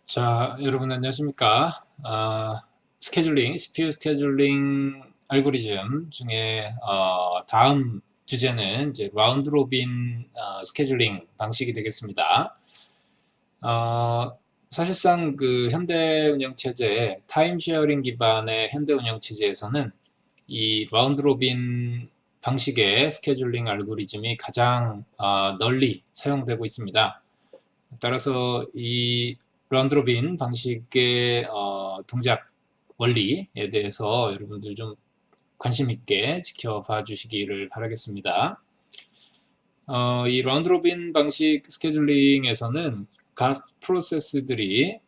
자, 여러분 안녕하십니까? 스케줄링, CPU 스케줄링 알고리즘 중에 다음 주제는 이제 라운드 로빈 스케줄링 방식이 되겠습니다. 어, 사실상 그 현대 운영 체제, 타임 쉐어링 기반의 현대 운영 체제에서는 이 라운드 로빈 방식의 스케줄링 알고리즘이 가장 널리 사용되고 있습니다. 따라서 이 라운드 로빈 방식의 동작 원리에 대해서 여러분들 좀 관심 있게 지켜봐 주시기를 바라겠습니다. 이 라운드 로빈 방식 스케줄링에서는 각 프로세스들이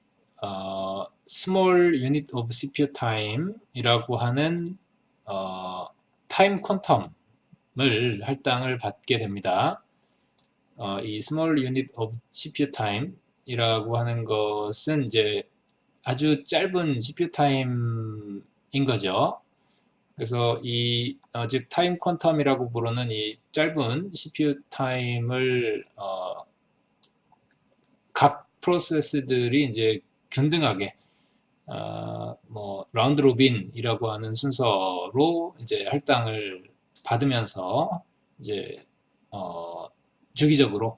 small unit of CPU time이라고 하는 타임 퀀텀을 할당을 받게 됩니다. 이 small unit of CPU time이라고 하는 것은 이제 아주 짧은 CPU time인 거죠. 그래서 즉 타임 퀀텀이라고 부르는 이 짧은 CPU 타임을 각 프로세스들이 이제 균등하게 뭐 라운드 로빈이라고 하는 순서로 이제 할당을 받으면서 이제 주기적으로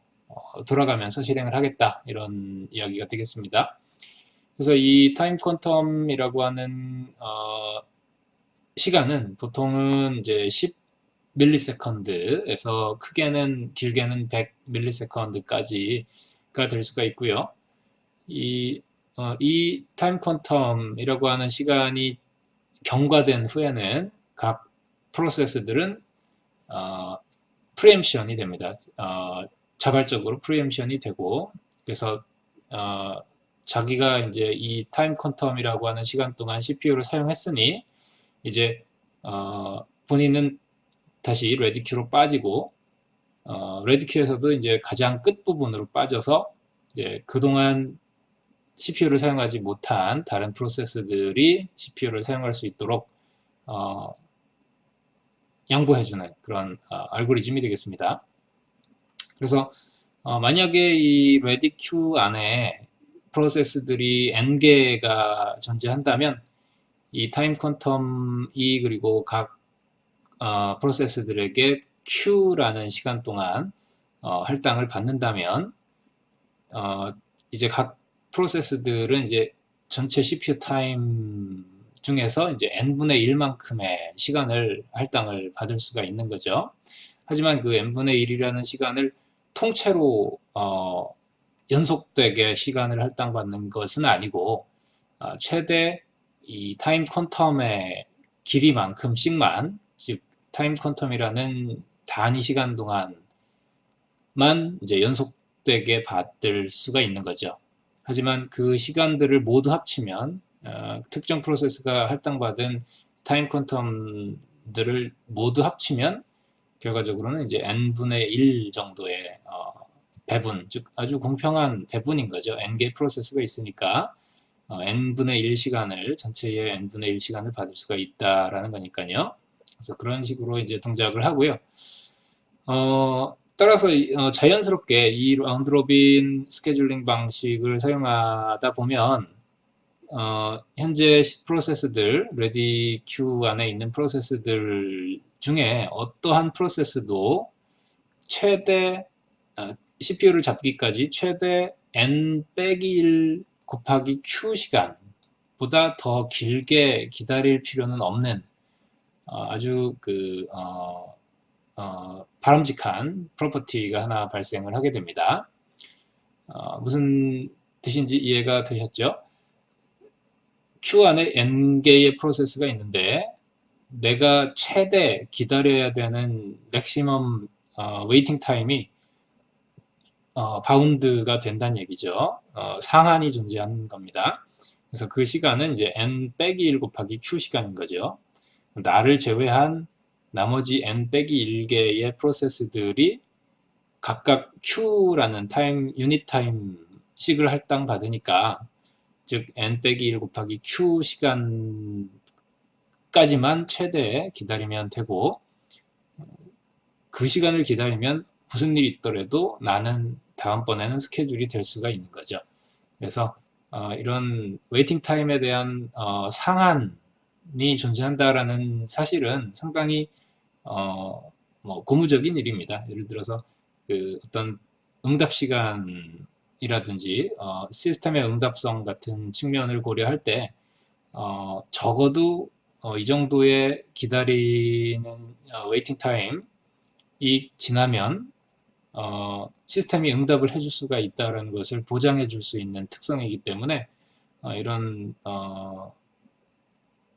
돌아가면서 실행을 하겠다 이런 이야기가 되겠습니다. 그래서 이 타임 퀀텀이라고 하는 시간은 보통은 이제 10 밀리세컨드에서 크게는 길게는 100 밀리세컨드까지가 될 수가 있고요. 이 타임 퀀텀이라고 하는 시간이 경과된 후에는 각 프로세스들은 프리엠션이 됩니다. 자발적으로 프리엠션이 되고, 그래서 자기가 이제 이 타임 퀀텀이라고 하는 시간 동안 CPU를 사용했으니 이제 본인은 다시 레디큐로 빠지고 레디큐에서도 이제 가장 끝 부분으로 빠져서 이제 그동안 CPU를 사용하지 못한 다른 프로세스들이 CPU를 사용할 수 있도록 양보해주는 그런 알고리즘이 되겠습니다. 그래서 만약에 이 레디큐 안에 프로세스들이 n개가 존재한다면 이 타임 퀀텀이 그리고 각 프로세스들에게 q라는 시간 동안 할당을 받는다면 이제 각 프로세스들은 이제 전체 CPU 타임 중에서 이제 n분의 1만큼의 시간을 할당을 받을 수가 있는 거죠. 하지만 그 n분의 1이라는 시간을 통째로 연속되게 시간을 할당받는 것은 아니고 최대 이 타임 퀀텀의 길이만큼씩만, 즉 타임 퀀텀이라는 단위 시간 동안만 이제 연속되게 받을 수가 있는 거죠. 하지만 그 시간들을 모두 합치면 특정 프로세스가 할당받은 타임 퀀텀들을 모두 합치면 결과적으로는 이제 n분의 1 정도의 배분, 즉 아주 공평한 배분인 거죠. n개의 프로세스가 있으니까 n분의 1 시간을, 전체의 n분의 1 시간을 받을 수가 있다라는 거니까요. 그래서 그런 식으로 이제 동작을 하고요. 따라서 자연스럽게 이 라운드 로빈 스케줄링 방식을 사용하다 보면 현재 프로세스들, 레디 큐 안에 있는 프로세스들 중에 어떠한 프로세스도 최대 CPU를 잡기까지 최대 n 빼기 1 곱하기 q 시간보다 더 길게 기다릴 필요는 없는 아주 바람직한 프로퍼티가 하나 발생을 하게 됩니다. 무슨 뜻인지 이해가 되셨죠? Q 안에 n개의 프로세스가 있는데 내가 최대 기다려야 되는 맥시멈 웨이팅 타임이 바운드가 된다는 얘기죠. 상한이 존재하는 겁니다. 그래서 그 시간은 이제 n 빼기 1 곱하기 q 시간인 거죠. 나를 제외한 나머지 n 빼기 1개의 프로세스들이 각각 q라는 타임, 유닛 타임씩을 할당받으니까, 즉 n 빼기 1 곱하기 q 시간까지만 최대 기다리면 되고, 그 시간을 기다리면 무슨 일이 있더라도 나는 다음번에는 스케줄이 될 수가 있는 거죠. 그래서 이런 웨이팅 타임에 대한 상한이 존재한다라는 사실은 상당히 뭐 고무적인 일입니다. 예를 들어서 그 어떤 응답 시간이라든지 시스템의 응답성 같은 측면을 고려할 때 적어도 이 정도의 기다리는 웨이팅 타임이 지나면 시스템이 응답을 해줄 수가 있다는 것을 보장해 줄 수 있는 특성이기 때문에 이런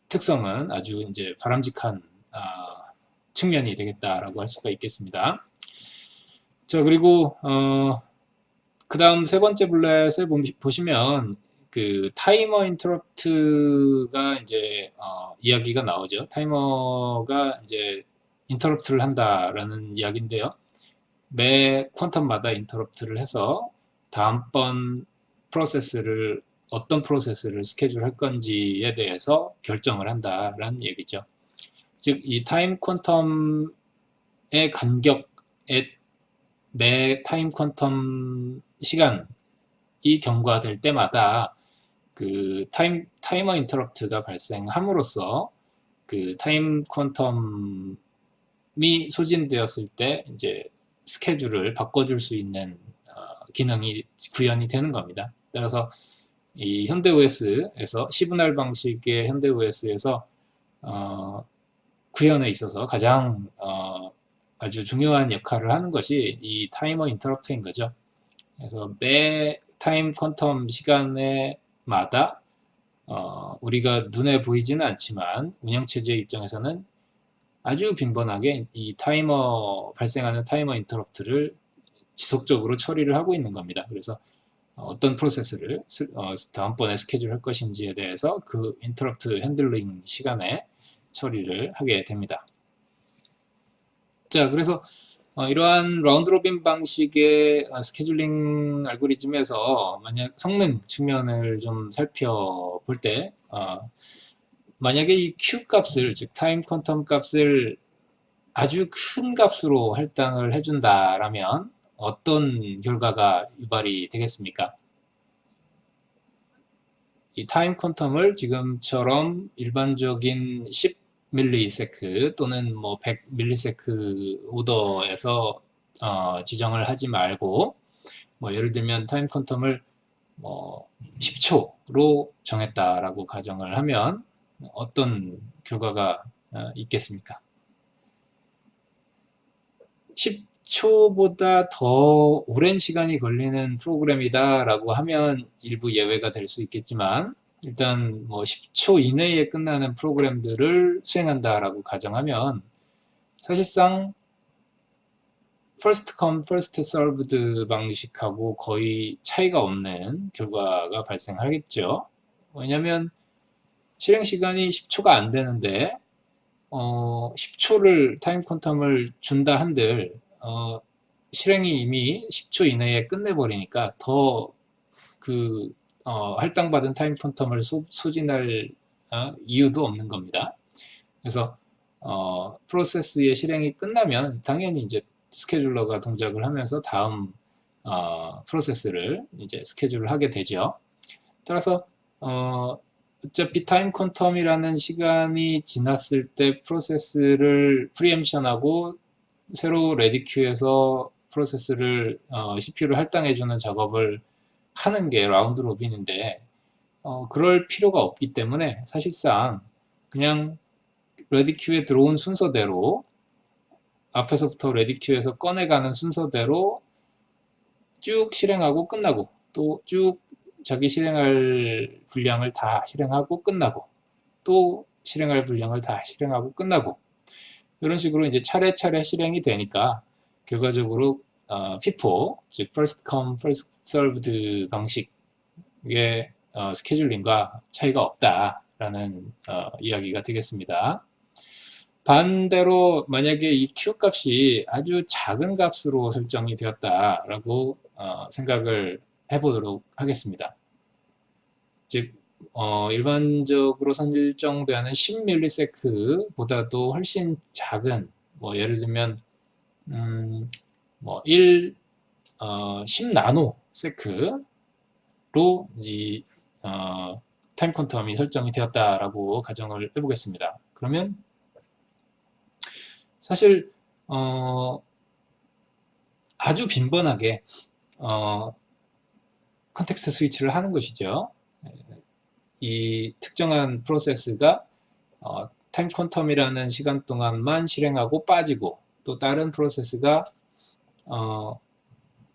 특성은 아주 이제 바람직한 측면이 되겠다라고 할 수가 있겠습니다. 자, 그리고 그 다음 세 번째 블렛을 보시면 그 타이머 인터럽트가 이제 이야기가 나오죠. 타이머가 이제 인터럽트를 한다라는 이야기인데요. 매 퀀텀마다 인터럽트를 해서 다음번 프로세스를 어떤 프로세스를 스케줄할 건지에 대해서 결정을 한다라는 얘기죠. 즉, 이 타임 퀀텀의 간격에 매 타임 퀀텀 시간이 경과될 때마다 그 타이머 인터럽트가 발생함으로써 그 타임 퀀텀이 소진되었을 때 이제 스케줄을 바꿔줄 수 있는 기능이 구현이 되는 겁니다. 따라서 이 현대 OS에서 시분할 방식의 현대 OS에서 구현에 있어서 가장 아주 중요한 역할을 하는 것이 이 타이머 인터럽트인 거죠. 그래서 매 타임 퀀텀 시간에마다 우리가 눈에 보이지는 않지만 운영체제 입장에서는 아주 빈번하게 이 발생하는 타이머 인터럽트를 지속적으로 처리를 하고 있는 겁니다. 그래서 어떤 프로세스를 다음번에 스케줄할 것인지에 대해서 그 인터럽트 핸들링 시간에 처리를 하게 됩니다. 자, 그래서 이러한 라운드 로빈 방식의 스케줄링 알고리즘에서 만약 성능 측면을 좀 살펴볼 때 만약에 이 Q 값을, 즉 타임 퀀텀 값을 아주 큰 값으로 할당을 해준다라면 어떤 결과가 유발이 되겠습니까? 이 타임 퀀텀을 지금처럼 일반적인 10ms 또는 뭐 100ms 오더에서 지정을 하지 말고 뭐 예를 들면 타임 퀀텀을 뭐 10초로 정했다라고 가정을 하면 어떤 결과가 있겠습니까? 10초보다 더 오랜 시간이 걸리는 프로그램이다라고 하면 일부 예외가 될 수 있겠지만 일단 뭐 10초 이내에 끝나는 프로그램들을 수행한다라고 가정하면 사실상 first come first served 방식하고 거의 차이가 없는 결과가 발생하겠죠. 왜냐하면 실행 시간이 10초가 안 되는데 10초를 타임 퀀텀을 준다 한들 실행이 이미 10초 이내에 끝내버리니까 더 그 할당받은 타임 퀀텀을 소진할 이유도 없는 겁니다. 그래서 프로세스의 실행이 끝나면 당연히 이제 스케줄러가 동작을 하면서 다음 프로세스를 이제 스케줄을 하게 되죠. 따라서 어차피 타임 퀀텀이라는 시간이 지났을 때 프로세스를 프리엠션하고 새로 레디큐에서 프로세스를 CPU를 할당해주는 작업을 하는 게 라운드 로빈인데 그럴 필요가 없기 때문에 사실상 그냥 레디큐에 들어온 순서대로 앞에서부터 레디큐에서 꺼내가는 순서대로 쭉 실행하고 끝나고 또 쭉 자기 실행할 분량을 다 실행하고 끝나고 또 실행할 분량을 다 실행하고 끝나고 이런 식으로 이제 차례차례 실행이 되니까 결과적으로 FIFO, 즉 First Come First Served 방식의 스케줄링과 차이가 없다라는 이야기가 되겠습니다. 반대로 만약에 이 Q 값이 아주 작은 값으로 설정이 되었다라고 생각을 해보도록 하겠습니다. 즉 일반적으로 설정되는 10ms보다도 훨씬 작은 뭐 예를 들면 뭐 10나노세크로 이 타임 퀀텀이 설정이 되었다라고 가정을 해보겠습니다. 그러면 사실 아주 빈번하게 컨텍스트 스위치를 하는 것이죠. 이 특정한 프로세스가 타임 퀀텀이라는 시간 동안만 실행하고 빠지고, 또 다른 프로세스가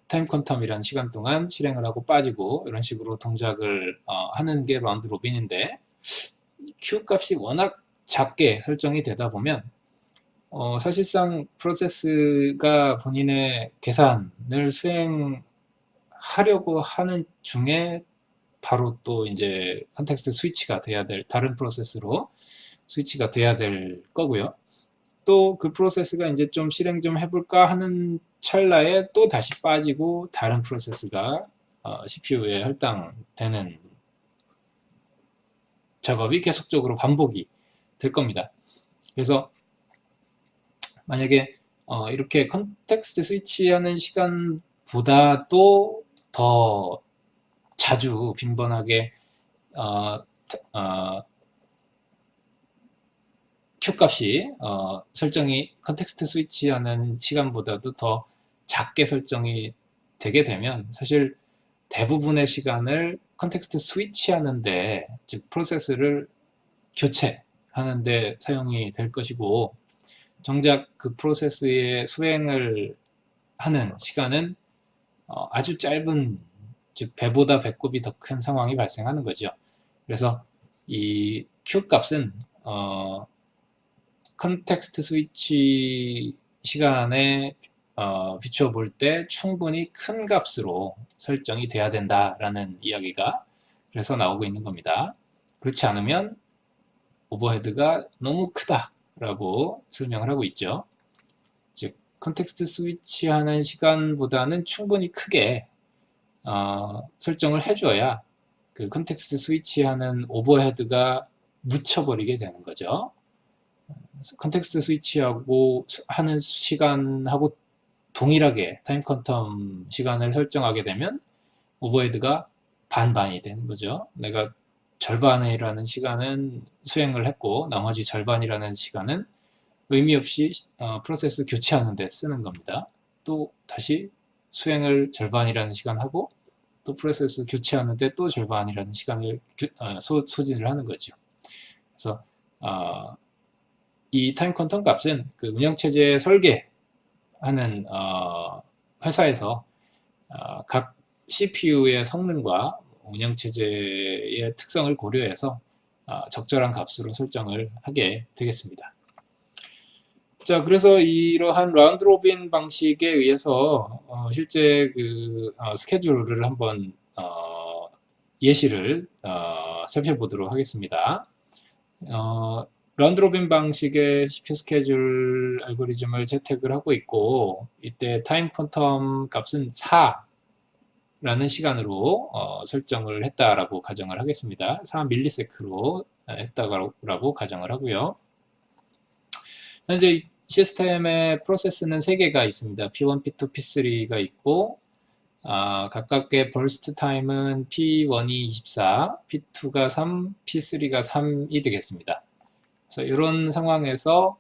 타임 퀀텀이라는 시간 동안 실행을 하고 빠지고, 이런 식으로 동작을 하는 게 라운드 로빈인데, Q 값이 워낙 작게 설정이 되다 보면 사실상 프로세스가 본인의 계산을 수행하려고 하는 중에 바로 또 이제 컨텍스트 스위치가 돼야 될, 다른 프로세스로 스위치가 돼야 될 거고요. 또 그 프로세스가 이제 좀 실행 좀 해볼까 하는 찰나에 또 다시 빠지고 다른 프로세스가 CPU에 할당되는 작업이 계속적으로 반복이 될 겁니다. 그래서 만약에 이렇게 컨텍스트 스위치하는 시간보다도 더 자주 빈번하게 Q 값이 설정이 컨텍스트 스위치하는 시간보다도 더 작게 설정이 되게 되면 사실 대부분의 시간을 컨텍스트 스위치하는데, 즉 프로세스를 교체하는데 사용이 될 것이고, 정작 그 프로세스의 수행을 하는 시간은 아주 짧은, 즉 배보다 배꼽이 더 큰 상황이 발생하는 거죠. 그래서 이 Q 값은 컨텍스트 스위치 시간에 비추어 볼 때 충분히 큰 값으로 설정이 돼야 된다라는 이야기가 그래서 나오고 있는 겁니다. 그렇지 않으면 오버헤드가 너무 크다라고 설명을 하고 있죠. 즉 컨텍스트 스위치 하는 시간보다는 충분히 크게 설정을 해줘야 그 컨텍스트 스위치 하는 오버헤드가 묻혀버리게 되는 거죠. 컨텍스트 스위치하고 하는 시간하고 동일하게 타임 퀀텀 시간을 설정하게 되면 오버헤드가 반반이 되는 거죠. 내가 절반이라는 시간은 수행을 했고 나머지 절반이라는 시간은 의미 없이 프로세스 교체하는 데 쓰는 겁니다. 또 다시 수행을 절반이라는 시간 하고 또 프로세스 교체하는 데 또 절반이라는 시간을 소진을 하는 거죠. 그래서 이 타임 퀀텀 값은 그 운영체제 설계하는 회사에서 각 CPU의 성능과 운영체제의 특성을 고려해서 적절한 값으로 설정을 하게 되겠습니다. 자, 그래서 이러한 라운드 로빈 방식에 의해서 실제 그 스케줄을 한번 예시를 살펴보도록 하겠습니다. 라운드 로빈 방식의 CPU 스케줄 알고리즘을 채택을 하고 있고, 이때 타임 퀀텀 값은 4라는 시간으로 설정을 했다라고 가정을 하겠습니다. 4ms로 했다라고 가정을 하고요. 현재 이 시스템의 프로세스는 3개가 있습니다. P1, P2, P3가 있고, 각각의 버스트 타임은 P1이 24, P2가 3, P3가 3이 되겠습니다. 그래서 이런 상황에서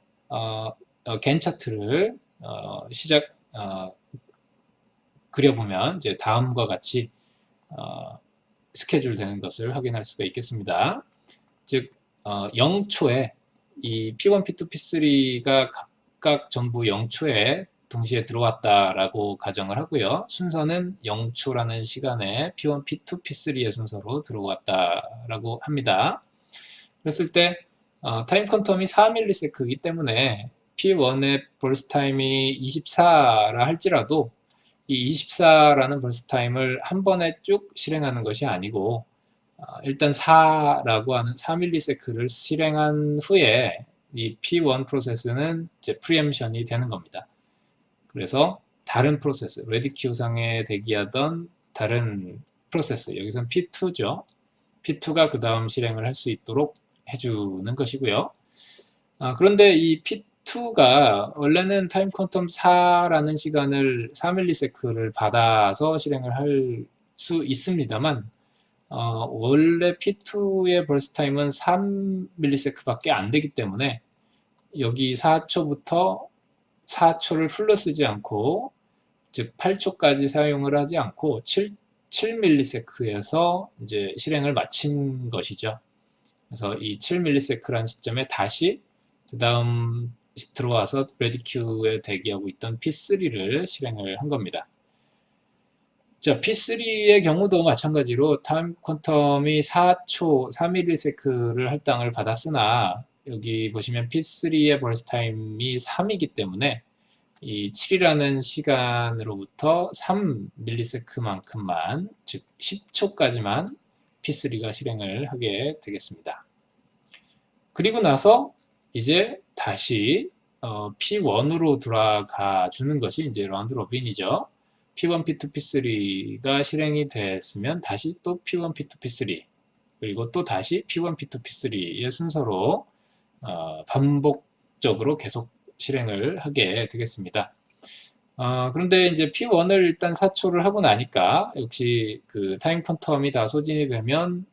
겐 차트를 그려보면 이제 다음과 같이 스케줄 되는 것을 확인할 수가 있겠습니다. 즉 0초에 이 P1, P2, P3가 각각 전부 0초에 동시에 들어왔다라고 가정을 하고요. 순서는 0초라는 시간에 P1, P2, P3의 순서로 들어왔다라고 합니다. 그랬을 때 타임 퀀텀이 4ms이기 때문에 P1의 벌스 타임이 24라 할지라도 이 24라는 벌스 타임을 한 번에 쭉 실행하는 것이 아니고 일단 4라고 하는 4ms를 실행한 후에 이 P1 프로세스는 이제 프리엠션이 되는 겁니다. 그래서 다른 프로세스, 레디큐상에 대기하던 다른 프로세스, 여기선 P2죠. P2가 그 다음 실행을 할 수 있도록 해주는 것이고요. 그런데 이 P2가 원래는 타임 퀀텀 4라는 시간을 4ms를 받아서 실행을 할 수 있습니다만 원래 P2의 벌스 타임은 3ms밖에 안 되기 때문에 여기 4초부터 4초를 풀로 쓰지 않고, 즉 8초까지 사용을 하지 않고 7ms에서 이제 실행을 마친 것이죠. 그래서 이 7ms라는 시점에 다시 그 다음 들어와서 레디큐에 대기하고 있던 P3를 실행을 한 겁니다. 자, P3의 경우도 마찬가지로 타임 퀀텀이 4초, 4ms를 할당을 받았으나 여기 보시면 P3의 벌스 타임이 3이기 때문에 이 7이라는 시간으로부터 3ms만큼만, 즉 10초까지만 P3가 실행을 하게 되겠습니다. 그리고 나서 이제 다시 P1으로 돌아가 주는 것이 이제 라운드 로빈이죠. P1, P2, P3가 실행이 됐으면 다시 또 P1, P2, P3 그리고 또 다시 P1, P2, P3의 순서로 반복적으로 계속 실행을 하게 되겠습니다. 그런데 이제 P1을 일단 4초를 하고 나니까 역시 그 타임 퀀텀이 다 소진이 되면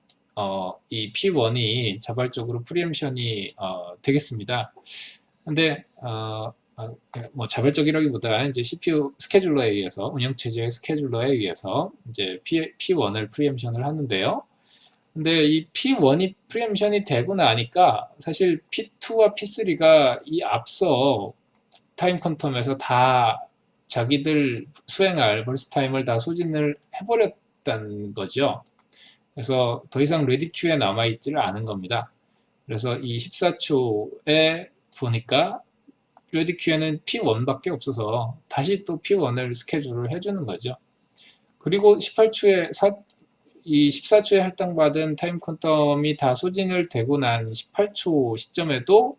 이 P1이 자발적으로 프리엠션이 되겠습니다. 근데 뭐 자발적이라기보다 이제 CPU 스케줄러에 의해서, 운영체제의 스케줄러에 의해서 이제 P1을 프리엠션을 하는데요. 근데 이 P1이 프리엠션이 되고 나니까 사실 P2와 P3가 이 앞서 타임 퀀텀에서 다 자기들 수행할 벌스 타임을 다 소진을 해버렸다는 거죠. 그래서 더 이상 레디큐에 남아있지를 않은 겁니다. 그래서 이 14초에 보니까 레디큐에는 P1밖에 없어서 다시 또 P1을 스케줄을 해주는 거죠. 그리고 18초에 이 14초에 할당받은 타임 퀀텀이 다 소진을 되고 난 18초 시점에도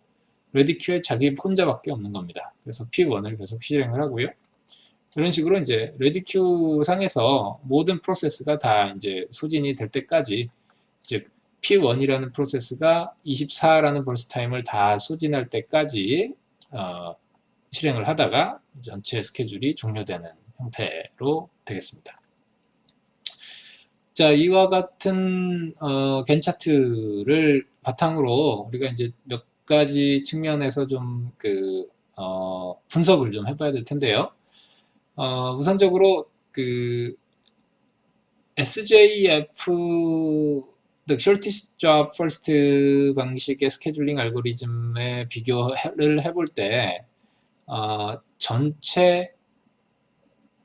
레디큐에 자기 혼자밖에 없는 겁니다. 그래서 P1을 계속 실행을 하고요. 이런 식으로 이제 레디큐 상에서 모든 프로세스가 다 이제 소진이 될 때까지, 즉 P1이라는 프로세스가 24라는 벌스 타임을 다 소진할 때까지 실행을 하다가 전체 스케줄이 종료되는 형태로 되겠습니다. 자, 이와 같은 겐 차트를 바탕으로 우리가 이제 몇 가지 측면에서 좀 분석을 좀 해봐야 될 텐데요. 우선적으로 그 SJF, The Shortest Job First 방식의 스케줄링 알고리즘에 비교를 해볼 때 전체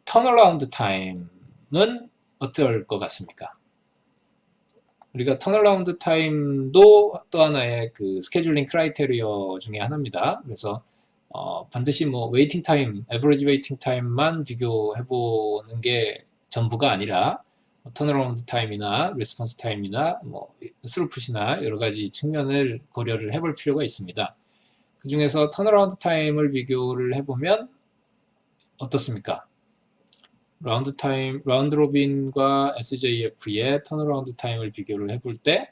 턴어라운드 타임은 어떨 것 같습니까? 우리가 턴어라운드 타임도 또 하나의 그 스케줄링 크라이테리어 중에 하나입니다. 그래서 반드시 뭐 웨이팅 타임, 에버리지 웨이팅 타임만 비교해 보는 게 전부가 아니라 턴어라운드 타임이나 레스폰스 타임이나 뭐 스루풋이나 여러 가지 측면을 고려를 해볼 필요가 있습니다. 그 중에서 턴어라운드 타임을 비교를 해보면 어떻습니까? 라운드 로빈과 SJF의 턴어라운드 타임을 비교를 해볼 때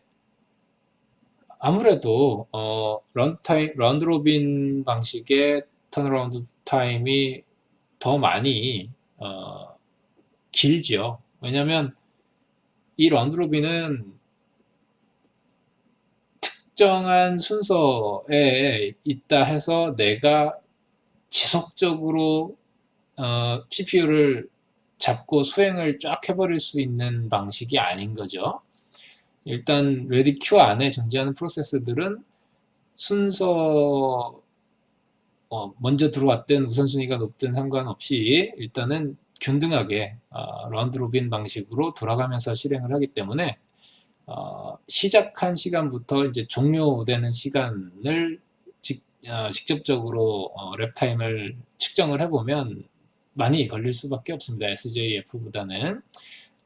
아무래도 라운드 로빈 방식의 턴어라운드 타임이 더 많이 길죠. 왜냐하면 이 라운드 로빈은 특정한 순서에 있다 해서 내가 지속적으로 CPU를 잡고 수행을 쫙 해버릴 수 있는 방식이 아닌 거죠. 일단 레디큐 안에 존재하는 프로세스들은 순서 먼저 들어왔든 우선순위가 높든 상관없이 일단은 균등하게 라운드 로빈 방식으로 돌아가면서 실행을 하기 때문에 시작한 시간부터 이제 종료되는 시간을 직접적으로 랩타임을 측정을 해보면 많이 걸릴 수밖에 없습니다. SJF보다는.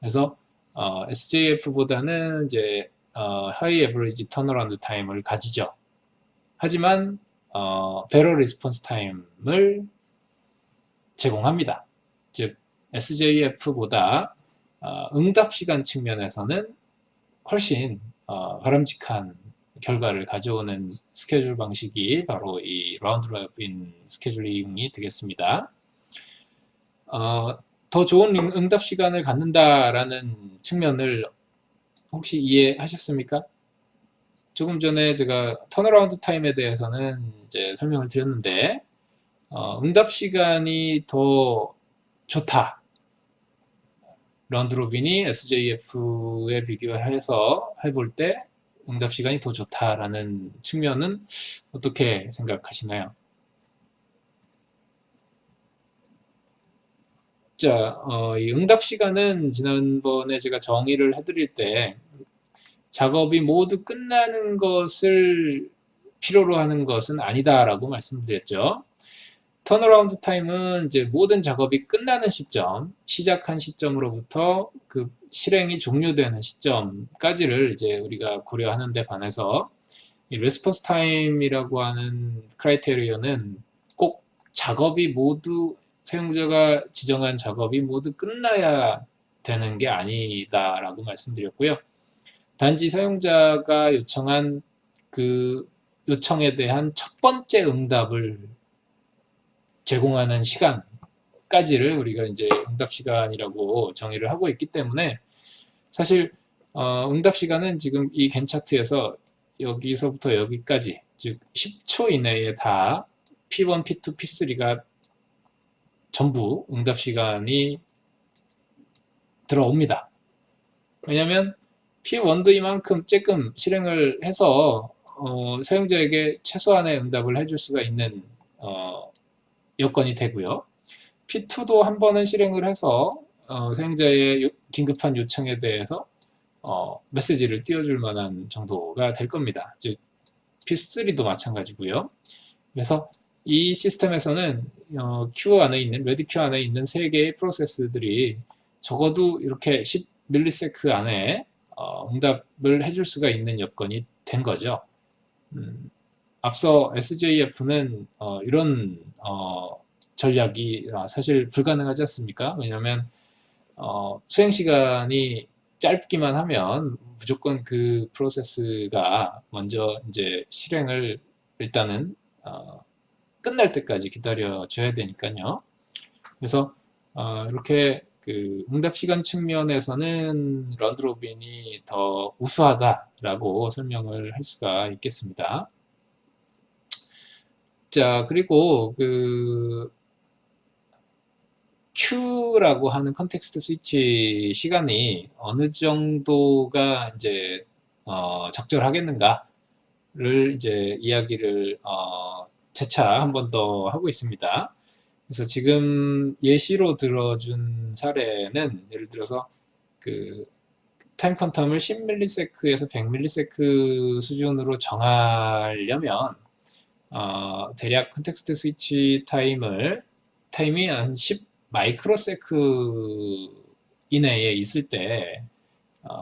그래서 SJF보다는 이제 하이 에버리지 턴어라운드 타임을 가지죠. 하지만 배럴 리스폰스 타임을 제공합니다. 즉 SJF보다 응답 시간 측면에서는 훨씬 바람직한 결과를 가져오는 스케줄 방식이 바로 이 라운드 로빈 스케줄링이 되겠습니다. 더 좋은 응답 시간을 갖는다라는 측면을 혹시 이해하셨습니까? 조금 전에 제가 턴어라운드 타임에 대해서는 이제 설명을 드렸는데, 응답 시간이 더 좋다. 라운드 로빈이 SJF에 비교해서 해볼 때 응답 시간이 더 좋다라는 측면은 어떻게 생각하시나요? 자, 이 응답 시간은 지난번에 제가 정의를 해드릴 때 작업이 모두 끝나는 것을 필요로 하는 것은 아니다라고 말씀드렸죠. 턴어라운드 타임은 이제 모든 작업이 끝나는 시점, 시작한 시점으로부터 그 실행이 종료되는 시점까지를 이제 우리가 고려하는 데 반해서 이 레스폰스 타임이라고 하는 크라이테리어는 꼭 작업이 모두 사용자가 지정한 작업이 모두 끝나야 되는 게 아니다라고 말씀드렸고요. 단지 사용자가 요청한 그 요청에 대한 첫 번째 응답을 제공하는 시간까지를 우리가 이제 응답 시간이라고 정의를 하고 있기 때문에 사실 응답 시간은 지금 이 겐 차트에서 여기서부터 여기까지 즉 10초 이내에 다 P1, P2, P3가 전부 응답 시간이 들어옵니다. 왜냐하면 P1도 이만큼 조금 실행을 해서 사용자에게 최소한의 응답을 해줄 수가 있는 여건이 되고요. P2도 한 번은 실행을 해서 사용자의 긴급한 요청에 대해서 메시지를 띄워줄 만한 정도가 될 겁니다. 즉 P3도 마찬가지고요. 그래서 이 시스템에서는 큐 안에 있는 레디 큐 안에 있는 세 개의 프로세스들이 적어도 이렇게 10ms 안에 응답을 해줄 수가 있는 여건이 된 거죠. 앞서 SJF는 이런 전략이 사실 불가능하지 않습니까? 왜냐하면 수행 시간이 짧기만 하면 무조건 그 프로세스가 먼저 이제 실행을 일단은 끝날 때까지 기다려줘야 되니까요. 그래서 이렇게 그 응답 시간 측면에서는 라운드 로빈이 더 우수하다라고 설명을 할 수가 있겠습니다. 자, 그리고 그 Q라고 하는 컨텍스트 스위치 시간이 어느 정도가 이제 적절하겠는가를 이제 이야기를 재차 한 번 더 하고 있습니다. 그래서 지금 예시로 들어준 사례는 예를 들어서 그 타임 퀀텀을 10ms에서 100ms 수준으로 정하려면 대략 컨텍스트 스위치 타임이 한 10 마이크로세크 이내에 있을 때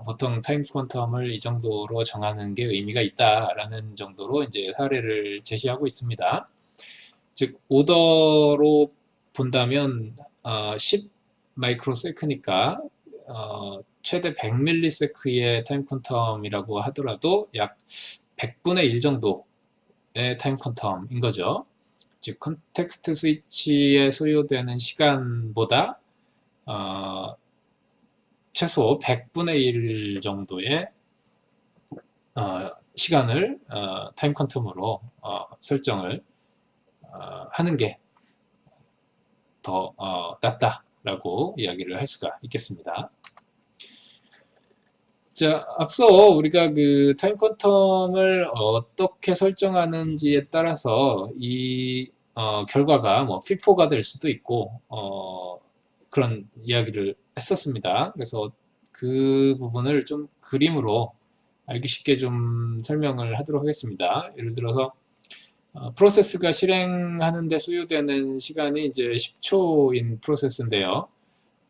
보통 타임 퀀텀을 이 정도로 정하는 게 의미가 있다라는 정도로 이제 사례를 제시하고 있습니다. 즉 오더로 본다면 10 마이크로세크니까 최대 100ms의 타임 퀀텀이라고 하더라도 약 100분의 1 정도의 타임 퀀텀인 거죠. 즉 컨텍스트 스위치에 소요되는 시간보다 최소 100분의 1 정도의 시간을 타임 퀀텀으로 설정을 하는 게 더 낫다라고 이야기를 할 수가 있겠습니다. 자, 앞서 우리가 그 타임 퀀텀을 어떻게 설정하는지에 따라서 이 결과가 뭐 FIFO가 될 수도 있고 그런 이야기를 했었습니다. 그래서 그 부분을 좀 그림으로 알기 쉽게 좀 설명을 하도록 하겠습니다. 예를 들어서 프로세스가 실행하는 데 소요되는 시간이 이제 10초인 프로세스인데요.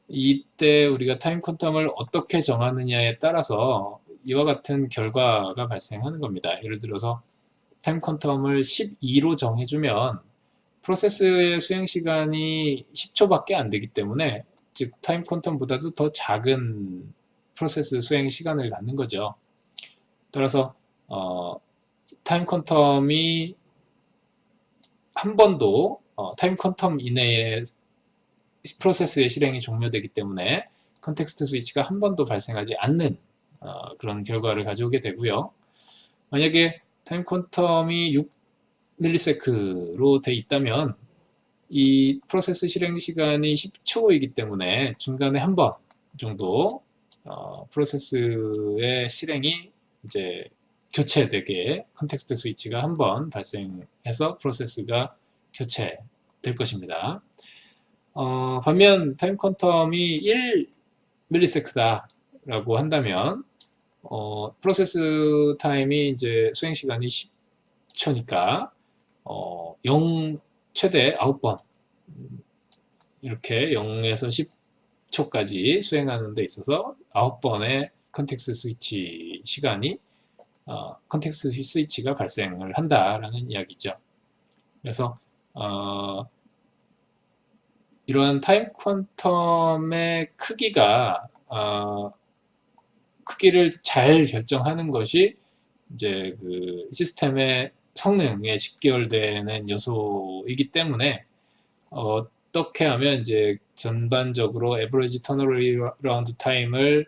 이때 우리가 타임 퀀텀을 어떻게 정하느냐에 따라서 이와 같은 결과가 발생하는 겁니다. 예를 들어서 타임 퀀텀을 12로 정해주면 프로세스의 수행 시간이 10초밖에 안 되기 때문에 즉 타임 퀀텀보다도 더 작은 프로세스 수행 시간을 갖는 거죠. 따라서 타임 퀀텀이 한 번도 타임 퀀텀 이내에 프로세스의 실행이 종료되기 때문에 컨텍스트 스위치가 한 번도 발생하지 않는 그런 결과를 가져오게 되고요. 만약에 타임 퀀텀이 6ms로 돼 있다면 이 프로세스 실행 시간이 10초이기 때문에 중간에 한 번 정도 프로세스의 실행이 이제 교체되게 컨텍스트 스위치가 한 번 발생해서 프로세스가 교체될 것입니다. 반면 타임 퀀텀이 1ms 라고 한다면 프로세스 타임이 이제 수행 시간이 10초니까 0 최대 9번 이렇게 0에서 10초까지 수행하는 데 있어서 9번의 컨텍스트 스위치 시간이 컨텍스트 스위치가 발생을 한다라는 이야기죠. 그래서 이러한 타임 퀀텀의 크기를 잘 결정하는 것이 이제 그 시스템의 성능에 직결되는 요소이기 때문에 어떻게 하면 이제 전반적으로 에버리지 턴어라운드 타임을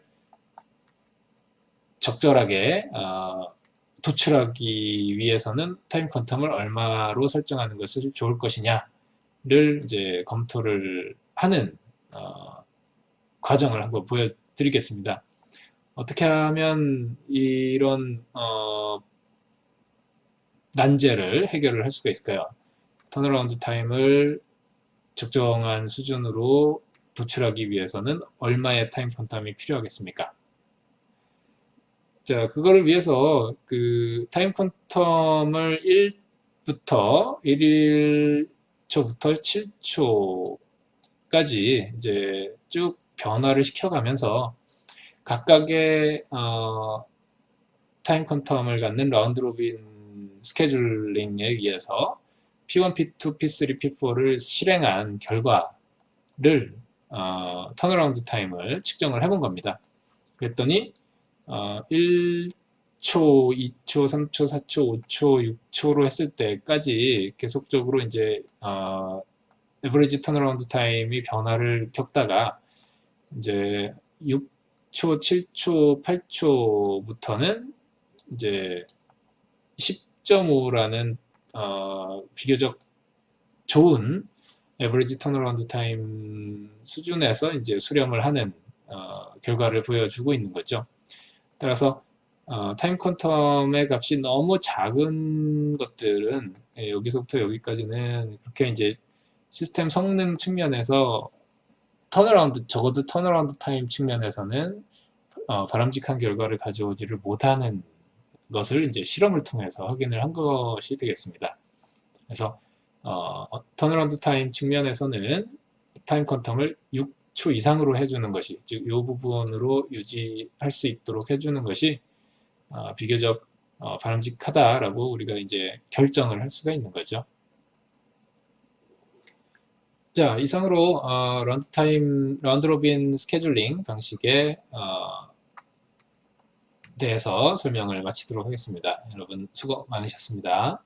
적절하게 도출하기 위해서는 타임 퀀텀을 얼마로 설정하는 것이 좋을 것이냐를 이제 검토를 하는 과정을 한번 보여드리겠습니다. 어떻게 하면 이런 난제를 해결을 할 수가 있을까요? 턴어라운드 타임을 적정한 수준으로 도출하기 위해서는 얼마의 타임 퀀텀이 필요하겠습니까? 자, 그거를 위해서 그 타임 퀀텀을 1부터 1초부터 7초까지 이제 쭉 변화를 시켜가면서 각각의 타임 퀀텀을 갖는 라운드 로빈 스케줄링에 의해서 P1, P2, P3, P4를 실행한 결과를 턴어라운드 타임을 측정을 해본 겁니다. 그랬더니 1초, 2초, 3초, 4초, 5초, 6초로 했을 때까지 계속적으로 이제 에버리지 턴어라운드 타임이 변화를 겪다가 이제 6초, 7초, 8초부터는 이제 10.5라는 비교적 좋은 에버리지 턴어라운드 타임 수준에서 이제 수렴을 하는 결과를 보여주고 있는 거죠. 따라서 타임 퀀텀의 값이 너무 작은 것들은 여기서부터 여기까지는 그렇게 이제 시스템 성능 측면에서 적어도 턴어라운드 타임 측면에서는 바람직한 결과를 가져오지를 못하는 것을 이제 실험을 통해서 확인을 한 것이 되겠습니다. 그래서 턴어라운드 타임 측면에서는 타임 퀀텀을 6초 이상으로 해주는 것이, 즉 이 부분으로 유지할 수 있도록 해주는 것이 비교적 바람직하다라고 우리가 이제 결정을 할 수가 있는 거죠. 자, 이상으로 라운드 로빈 스케줄링 방식에 대해서 설명을 마치도록 하겠습니다. 여러분 수고 많으셨습니다.